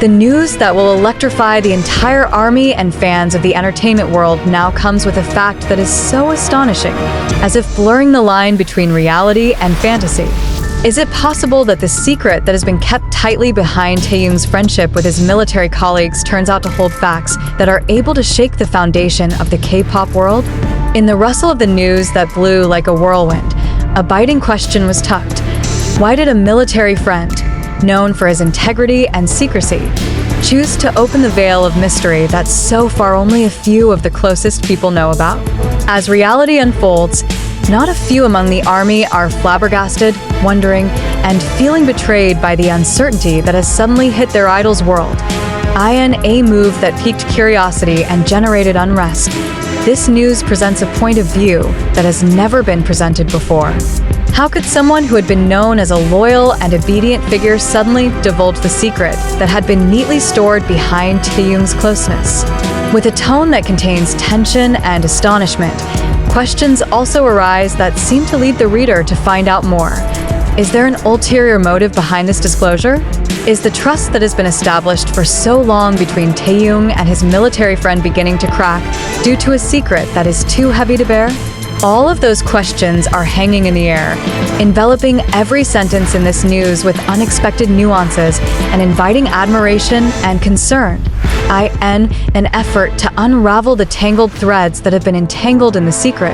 The news that will electrify the entire army and fans of the entertainment world now comes with a fact that is so astonishing, as if blurring the line between reality and fantasy. Is it possible that the secret that has been kept tightly behind Taehyung's friendship with his military colleagues turns out to hold facts that are able to shake the foundation of the K-pop world? In the rustle of the news that blew like a whirlwind, a biting question was tucked. Why did a military friend, known for his integrity and secrecy, choose to open the veil of mystery that so far only a few of the closest people know about? As reality unfolds, not a few among the army are flabbergasted, wondering, and feeling betrayed by the uncertainty that has suddenly hit their idol's world. In a move that piqued curiosity and generated unrest, this news presents a point of view that has never been presented before. How could someone who had been known as a loyal and obedient figure suddenly divulge the secret that had been neatly stored behind Taehyung's closeness? With a tone that contains tension and astonishment, questions also arise that seem to lead the reader to find out more. Is there an ulterior motive behind this disclosure? Is the trust that has been established for so long between Taehyung and his military friend beginning to crack due to a secret that is too heavy to bear? All of those questions are hanging in the air, enveloping every sentence in this news with unexpected nuances and inviting admiration and concern. In an effort to unravel the tangled threads that have been entangled in the secret,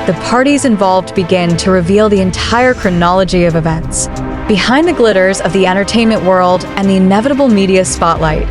the parties involved begin to reveal the entire chronology of events. Behind the glitters of the entertainment world and the inevitable media spotlight,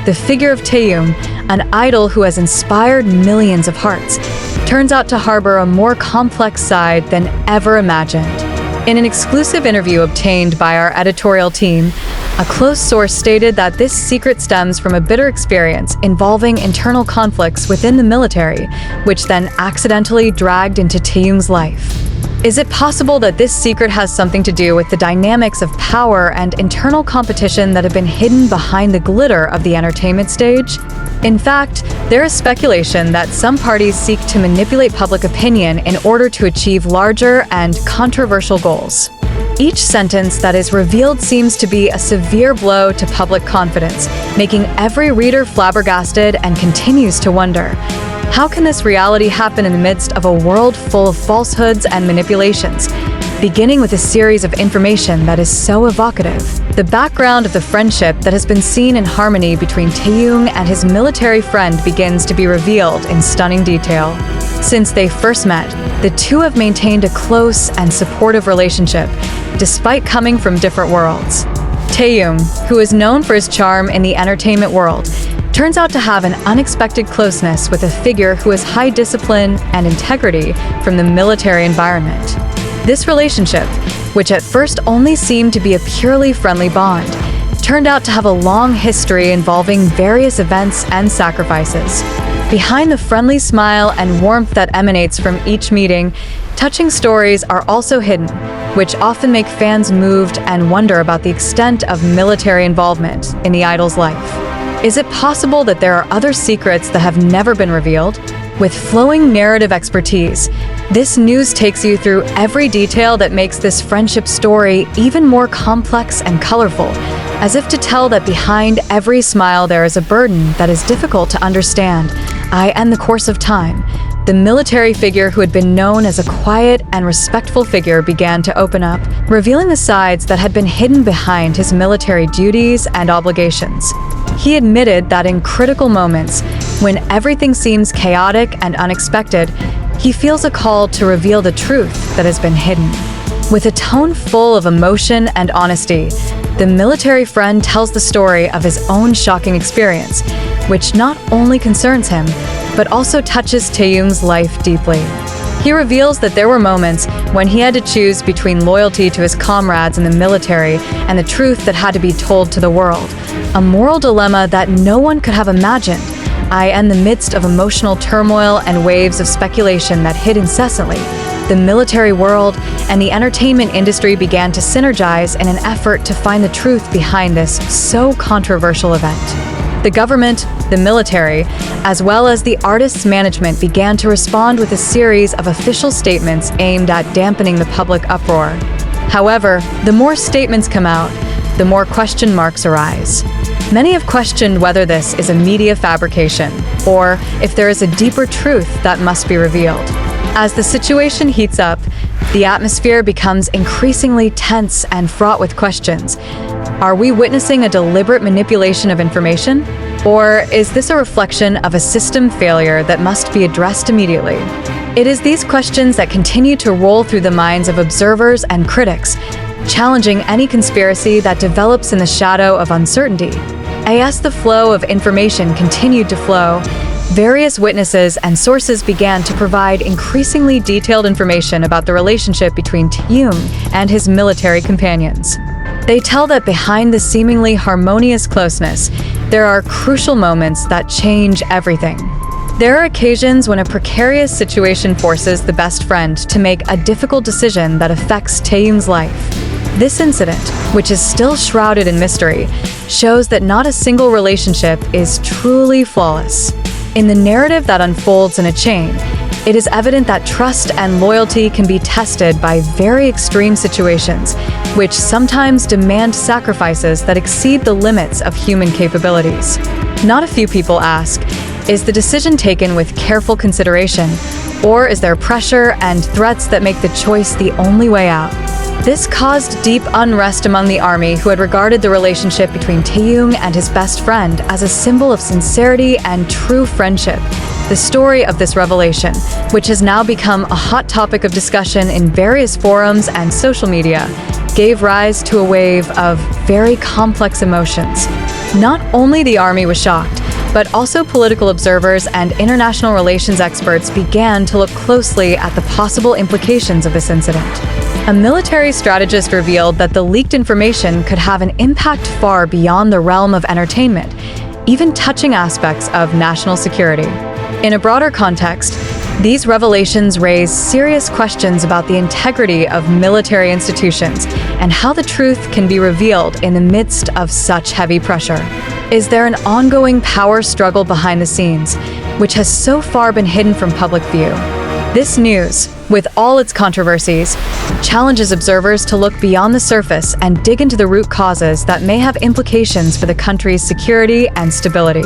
the figure of Taehyung, an idol who has inspired millions of hearts, turns out to harbor a more complex side than ever imagined. In an exclusive interview obtained by our editorial team, a close source stated that this secret stems from a bitter experience involving internal conflicts within the military, which then accidentally dragged into Taehyung's life. Is it possible that this secret has something to do with the dynamics of power and internal competition that have been hidden behind the glitter of the entertainment stage? In fact, there is speculation that some parties seek to manipulate public opinion in order to achieve larger and controversial goals. Each sentence that is revealed seems to be a severe blow to public confidence, making every reader flabbergasted and continues to wonder, how can this reality happen in the midst of a world full of falsehoods and manipulations? Beginning with a series of information that is so evocative. The background of the friendship that has been seen in harmony between Taehyung and his military friend begins to be revealed in stunning detail. Since they first met, the two have maintained a close and supportive relationship, despite coming from different worlds. Taehyung, who is known for his charm in the entertainment world, turns out to have an unexpected closeness with a figure who has high discipline and integrity from the military environment. This relationship, which at first only seemed to be a purely friendly bond, turned out to have a long history involving various events and sacrifices. Behind the friendly smile and warmth that emanates from each meeting, touching stories are also hidden, which often make fans moved and wonder about the extent of military involvement in the idol's life. Is it possible that there are other secrets that have never been revealed? With flowing narrative expertise, this news takes you through every detail that makes this friendship story even more complex and colorful, as if to tell that behind every smile there is a burden that is difficult to understand. In the course of time, the military figure who had been known as a quiet and respectful figure began to open up, revealing the sides that had been hidden behind his military duties and obligations. He admitted that in critical moments, when everything seems chaotic and unexpected, he feels a call to reveal the truth that has been hidden. With a tone full of emotion and honesty, the military friend tells the story of his own shocking experience, which not only concerns him, but also touches Taehyung's life deeply. He reveals that there were moments when he had to choose between loyalty to his comrades in the military and the truth that had to be told to the world, a moral dilemma that no one could have imagined. In the midst of emotional turmoil and waves of speculation that hit incessantly, the military world and the entertainment industry began to synergize in an effort to find the truth behind this so controversial event. The government, the military, as well as the artists' management began to respond with a series of official statements aimed at dampening the public uproar. However, the more statements come out, the more question marks arise. Many have questioned whether this is a media fabrication, or if there is a deeper truth that must be revealed. As the situation heats up, the atmosphere becomes increasingly tense and fraught with questions. Are we witnessing a deliberate manipulation of information? Or is this a reflection of a system failure that must be addressed immediately? It is these questions that continue to roll through the minds of observers and critics, challenging any conspiracy that develops in the shadow of uncertainty. As the flow of information continued to flow, various witnesses and sources began to provide increasingly detailed information about the relationship between Taehyung and his military companions. They tell that behind the seemingly harmonious closeness, there are crucial moments that change everything. There are occasions when a precarious situation forces the best friend to make a difficult decision that affects Taehyung's life. This incident, which is still shrouded in mystery, shows that not a single relationship is truly flawless. In the narrative that unfolds in a chain, it is evident that trust and loyalty can be tested by very extreme situations, which sometimes demand sacrifices that exceed the limits of human capabilities. Not a few people ask, is the decision taken with careful consideration, or is there pressure and threats that make the choice the only way out? This caused deep unrest among the army, who had regarded the relationship between Taehyung and his best friend as a symbol of sincerity and true friendship. The story of this revelation, which has now become a hot topic of discussion in various forums and social media, gave rise to a wave of very complex emotions. Not only the army was shocked, but also political observers and international relations experts began to look closely at the possible implications of this incident. A military strategist revealed that the leaked information could have an impact far beyond the realm of entertainment, even touching aspects of national security. In a broader context, these revelations raise serious questions about the integrity of military institutions and how the truth can be revealed in the midst of such heavy pressure. Is there an ongoing power struggle behind the scenes, which has so far been hidden from public view? This news, with all its controversies, challenges observers to look beyond the surface and dig into the root causes that may have implications for the country's security and stability.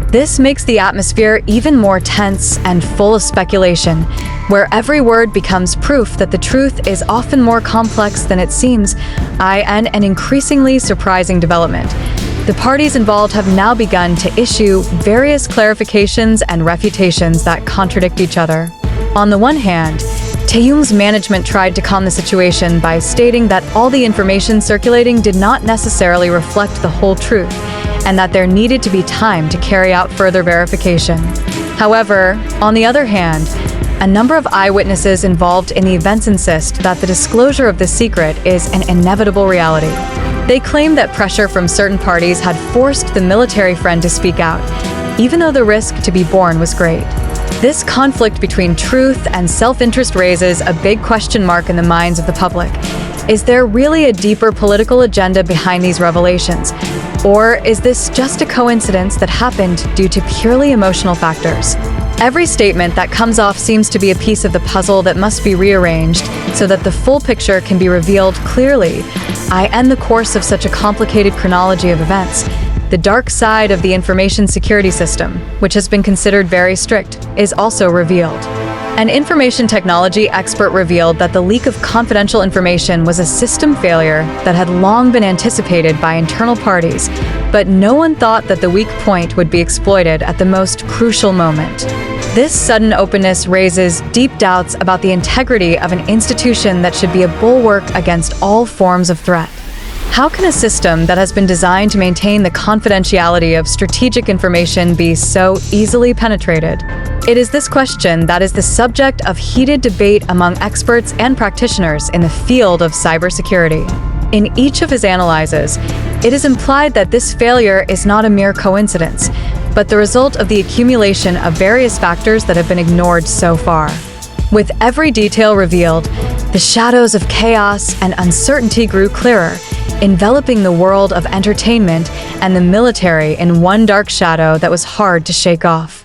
This makes the atmosphere even more tense and full of speculation, where every word becomes proof that the truth is often more complex than it seems, and an increasingly surprising development. The parties involved have now begun to issue various clarifications and refutations that contradict each other. On the one hand, Taehyung's management tried to calm the situation by stating that all the information circulating did not necessarily reflect the whole truth, and that there needed to be time to carry out further verification. However, on the other hand, a number of eyewitnesses involved in the events insist that the disclosure of the secret is an inevitable reality. They claim that pressure from certain parties had forced the military friend to speak out, even though the risk to be borne was great. This conflict between truth and self-interest raises a big question mark in the minds of the public. Is there really a deeper political agenda behind these revelations? Or is this just a coincidence that happened due to purely emotional factors? Every statement that comes off seems to be a piece of the puzzle that must be rearranged so that the full picture can be revealed clearly. In the course of such a complicated chronology of events, the dark side of the information security system, which has been considered very strict, is also revealed. An information technology expert revealed that the leak of confidential information was a system failure that had long been anticipated by internal parties, but no one thought that the weak point would be exploited at the most crucial moment. This sudden openness raises deep doubts about the integrity of an institution that should be a bulwark against all forms of threat. How can a system that has been designed to maintain the confidentiality of strategic information be so easily penetrated? It is this question that is the subject of heated debate among experts and practitioners in the field of cybersecurity. In each of his analyses, it is implied that this failure is not a mere coincidence, but the result of the accumulation of various factors that have been ignored so far. With every detail revealed, the shadows of chaos and uncertainty grew clearer, enveloping the world of entertainment and the military in one dark shadow that was hard to shake off.